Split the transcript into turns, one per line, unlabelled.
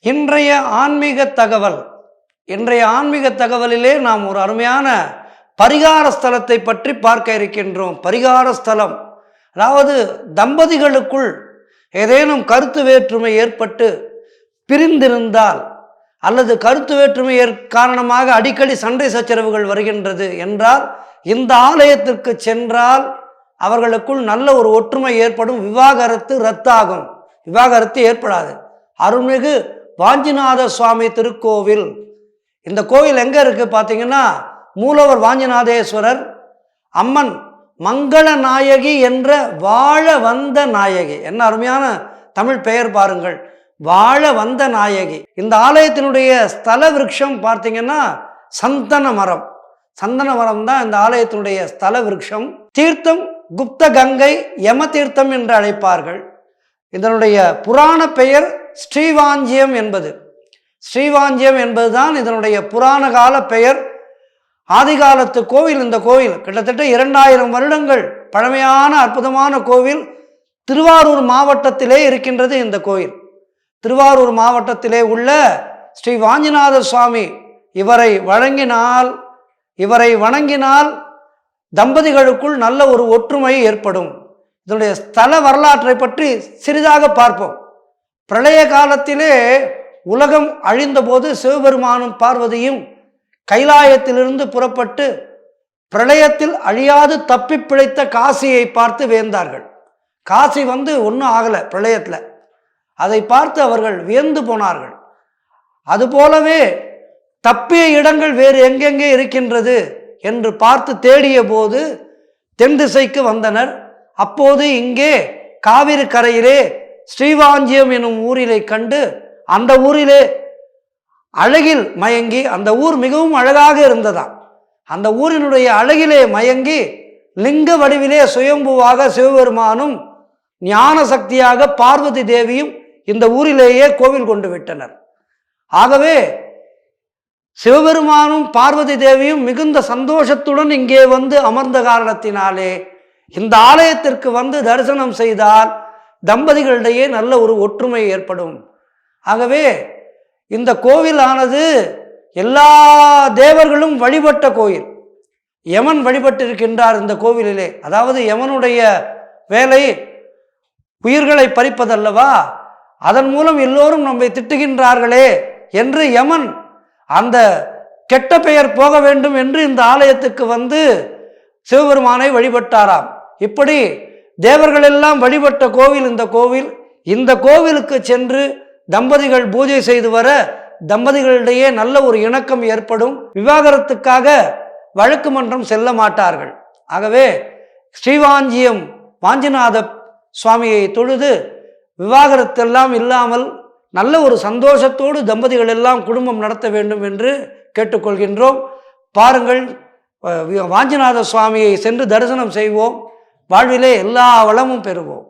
இன்றைய ஆன்மீக தகவல். இன்றைய ஆன்மீக தகவலிலே நாம் ஒரு அருமையான பரிகார ஸ்தலத்தை பற்றி பார்க்க இருக்கின்றோம். பரிகார ஸ்தலம், அதாவது தம்பதிகளுக்குள் ஏதேனும் கருத்து வேற்றுமை ஏற்பட்டு பிரிந்திருந்தால் அல்லது கருத்து வேற்றுமை காரணமாக அடிக்கடி சண்டை சச்சரவுகள் வருகின்றது என்றால் இந்த ஆலயத்திற்கு சென்றால் அவர்களுக்குள் நல்ல ஒரு ஒற்றுமை ஏற்படும். விவாகரத்து ரத்தாகும், விவாகரத்து ஏற்படாது. அருள்மிகு வாஞ்சிநாத சுவாமி திருக்கோவில். இந்த கோவில் எங்கே இருக்குது பார்த்தீங்கன்னா, மூலவர் வாஞ்சிநாதேஸ்வரர், அம்மன் மங்கள நாயகி என்ற வாழ வந்த நாயகி. என்ன அருமையான தமிழ் பெயர் பாருங்கள், வாழ வந்த நாயகி. இந்த ஆலயத்தினுடைய ஸ்தல விருட்சம் பார்த்தீங்கன்னா சந்தன மரம். சந்தன மரம் தான் இந்த ஆலயத்தினுடைய ஸ்தல விருட்சம். தீர்த்தம் குப்த கங்கை யம தீர்த்தம் என்று அழைப்பார்கள். இதனுடைய புராண பெயர் ஸ்ரீவாஞ்சியம் என்பது. ஸ்ரீவாஞ்சியம் என்பதுதான் இதனுடைய புராண கால பெயர். ஆதிகாலத்து கோவில். இந்த கோவில் கிட்டத்தட்ட 2000 வருடங்கள் பழமையான அற்புதமான கோவில். திருவாரூர் மாவட்டத்திலே இருக்கின்றது இந்த கோயில். திருவாரூர் மாவட்டத்திலே உள்ள ஸ்ரீ வாஞ்சிநாத சுவாமி, இவரை வணங்கினால் தம்பதிகளுக்குள் நல்ல ஒரு ஒற்றுமை ஏற்படும். இதனுடைய ஸ்தல வரலாற்றை பற்றி சிறிதாக பார்ப்போம். பிரளய காலத்திலே உலகம் அழிந்தபோது சிவபெருமானும் பார்வதியும் கைலாயத்திலிருந்து புறப்பட்டு பிரளயத்தில் அழியாது தப்பி பிழைத்த காசியை பார்த்து வியந்தார்கள். காசி ஒன்றும் ஆகலை பிரளயத்தில். அதை பார்த்து அவர்கள் வியந்து போனார்கள். அதுபோலவே தப்பிய இடங்கள் வேறு எங்கெங்கே இருக்கின்றது என்று பார்த்து தேடிய போது தென் திசைக்கு வந்தனர். அப்போது இங்கே காவிரி கரையிலே ஸ்ரீவாஞ்சியம் எனும் ஊரிலே கண்டு அந்த ஊரிலே அழகில் மயங்கி, அந்த ஊர் மிகவும் அழகாக இருந்ததாம். அந்த ஊரினுடைய அழகிலே மயங்கி லிங்க வடிவிலே சுயம்புவாக சிவபெருமானும் ஞான சக்தியாக பார்வதி தேவியும் இந்த ஊரிலேயே கோவில் கொண்டு விட்டனர். ஆகவே சிவபெருமானும் பார்வதி தேவியும் மிகுந்த சந்தோஷத்துடன் இங்கே அமர்ந்த காரணத்தினாலே இந்த ஆலயத்திற்கு தரிசனம் செய்தால் தம்பதிகளிடையே நல்ல ஒரு ஒற்றுமை ஏற்படும். ஆகவே இந்த கோவிலானது எல்லா தேவர்களும் வழிபட்ட கோயில். யமன் வழிபட்டிருக்கின்றார் இந்த கோவிலிலே. அதாவது யமனுடைய வேலை உயிர்களை பறிப்பதல்லவா, அதன் மூலம் எல்லோரும் நம்மை திட்டுகின்றார்களே என்று யமன் அந்த கெட்ட பெயர் போக வேண்டும் என்று இந்த ஆலயத்துக்கு சிவபெருமானை வழிபட்டாராம். இப்படி தேவர்கள் எல்லாம் வழிபட்ட கோவில் இந்த கோவில். இந்த கோவிலுக்கு சென்று தம்பதிகள் பூஜை செய்து வர தம்பதிகளிடையே நல்ல ஒரு இணக்கம் ஏற்படும். விவாகரத்துக்காக வழக்கு மன்றம் செல்ல மாட்டார்கள். ஆகவே ஸ்ரீவாஞ்சியம் வாஞ்சிநாத சுவாமியை தொழுது விவாகரத்தெல்லாம் இல்லாமல் நல்ல ஒரு சந்தோஷத்தோடு தம்பதிகள் எல்லாம் குடும்பம் நடத்த வேண்டும் என்று கேட்டுக்கொள்கின்றோம். பாருங்கள், வாஞ்சிநாத சுவாமியை சென்று தரிசனம் செய்வோம். வாழ்விலே எல்லா வளமும் பெறுவோம்.